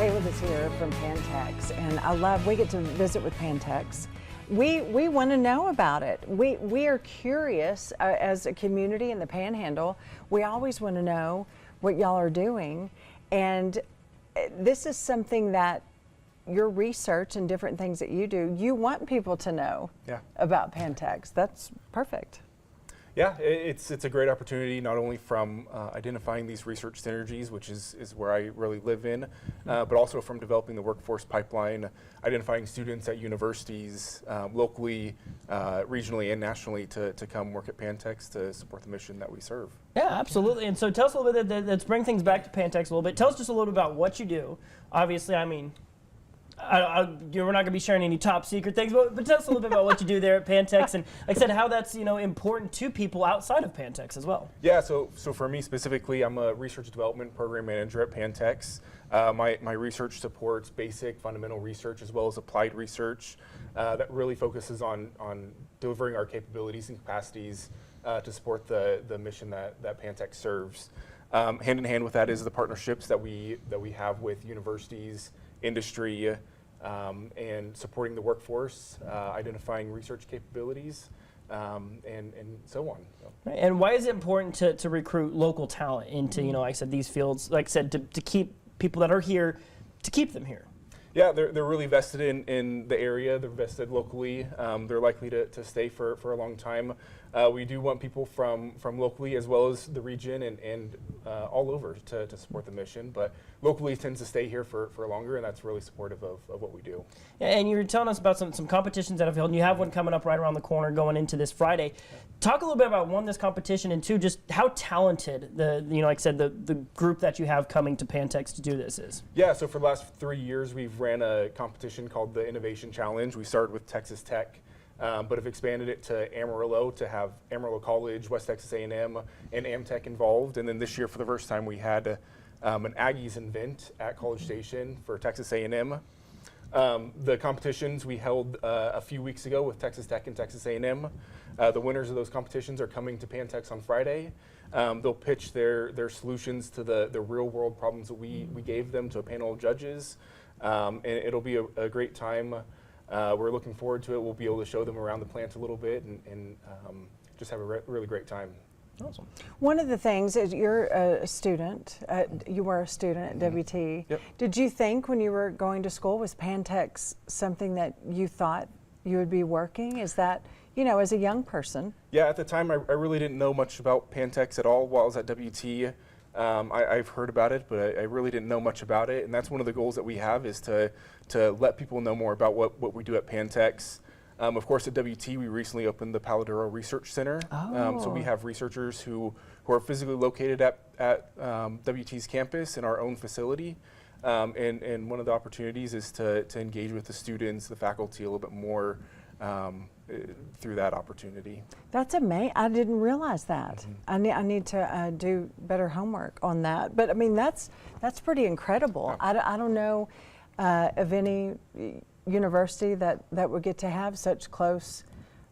Caleb is here from Pantex, and we get to visit with Pantex. We want to know about it. We are curious as a community in the Panhandle. We always want to know what y'all are doing, and this is something that your research and different things that you do, you want people to know about Pantex. That's perfect. Yeah, it's a great opportunity, not only from identifying these research synergies, which is where I really live in, but also from developing the workforce pipeline, identifying students at universities, locally, regionally, and nationally to come work at Pantex to support the mission that we serve. Yeah, absolutely. And so tell us a little bit, let's bring things back to Pantex a little bit. Tell us just a little bit about what you do. Obviously, I mean, we're not going to be sharing any top secret things, but tell us a little bit about what you do there at Pantex, and like I said, how that's important to people outside of Pantex as well. Yeah, so for me specifically, I'm a research development program manager at Pantex. My research supports basic fundamental research as well as applied research that really focuses on delivering our capabilities and capacities to support the mission that Pantex serves. Hand in hand with that is the partnerships that we have with universities, industry, and supporting the workforce, identifying research capabilities, and so on. Right. And why is it important to recruit local talent into, like I said, these fields, like I said, to keep people that are here, to keep them here? Yeah, they're really vested in the area. They're vested locally. They're likely to stay for a long time. We do want people from locally as well as the region and all over to support the mission, but locally tends to stay here for longer, and that's really supportive of what we do. And you were telling us about some competitions that have held, and you have one coming up right around the corner going into this Friday. Talk a little bit about, one, this competition, and two, just how talented like I said, the group that you have coming to Pantex to do this is. Yeah, so for the last 3 years, we've ran a competition called the Innovation Challenge. We started with Texas Tech, but have expanded it to Amarillo to have Amarillo College, West Texas A&M, and Amtech involved. And then this year, for the first time, we had an Aggies event at College Station for Texas A&M. The competitions we held a few weeks ago with Texas Tech and Texas A&M. The winners of those competitions are coming to Pantex on Friday. They'll pitch their solutions to the real-world problems that we gave them to a panel of judges. And it'll be a great time. We're looking forward to it. We'll be able to show them around the plant a little bit and just have a really great time. Awesome. One of the things is you're a student. You were a student at WT. Yep. Did you think when you were going to school, was Pantex something that you thought you would be working? Is that, as a young person? Yeah, at the time, I really didn't know much about Pantex at all while I was at WT. I've heard about it, but I really didn't know much about it, and that's one of the goals that we have, is to let people know more about what we do at Pantex. Of course, at WT, we recently opened the Paladuro Research Center. So we have researchers who are physically located at WT's campus in our own facility. And one of the opportunities is to engage with the students, the faculty a little bit more through that opportunity. That's amazing. I didn't realize that. I need to do better homework on that. But I mean, that's pretty incredible. I don't know of any university that would get to have such close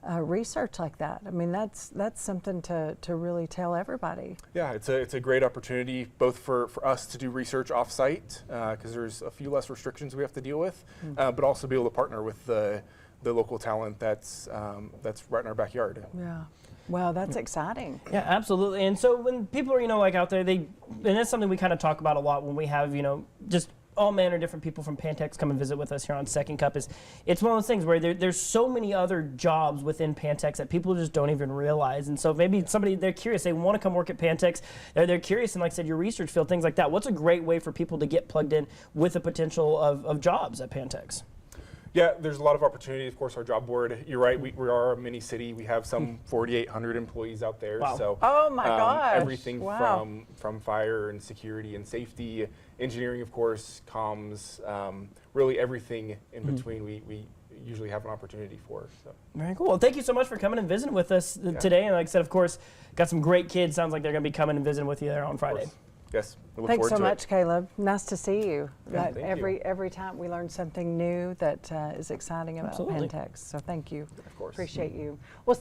research like that. I mean, that's something to really tell everybody. Yeah, it's a great opportunity both for us to do research off-site because there's a few less restrictions we have to deal with, but also be able to partner with the local talent that's right in our backyard. Yeah. Well, that's exciting. Yeah, absolutely. And so when people are, like out there, and that's something we kind of talk about a lot when we have, just all manner of different people from Pantex come and visit with us here on Second Cup. It's one of those things where there's so many other jobs within Pantex that people just don't even realize. And so maybe they're curious, they want to come work at Pantex, they're curious, and like I said, your research field, things like that. What's a great way for people to get plugged in with the potential of jobs at Pantex? Yeah, there's a lot of opportunity. Of course, our job board, you're right, we are a mini city. We have some 4,800 employees out there. Wow. So oh my gosh. Everything from fire and security and safety, engineering, of course, comms, really everything in between we usually have an opportunity for. So. Very cool. Well, thank you so much for coming and visiting with us today. And like I said, of course, got some great kids. Sounds like they're going to be coming and visiting with you there on Friday. Yes, we look Thanks forward so to much, it. Caleb. Nice to see you. Yeah, thank you. Every time we learn something new that is exciting about Absolutely. Pantex. So thank you. Of course. Appreciate you. Well,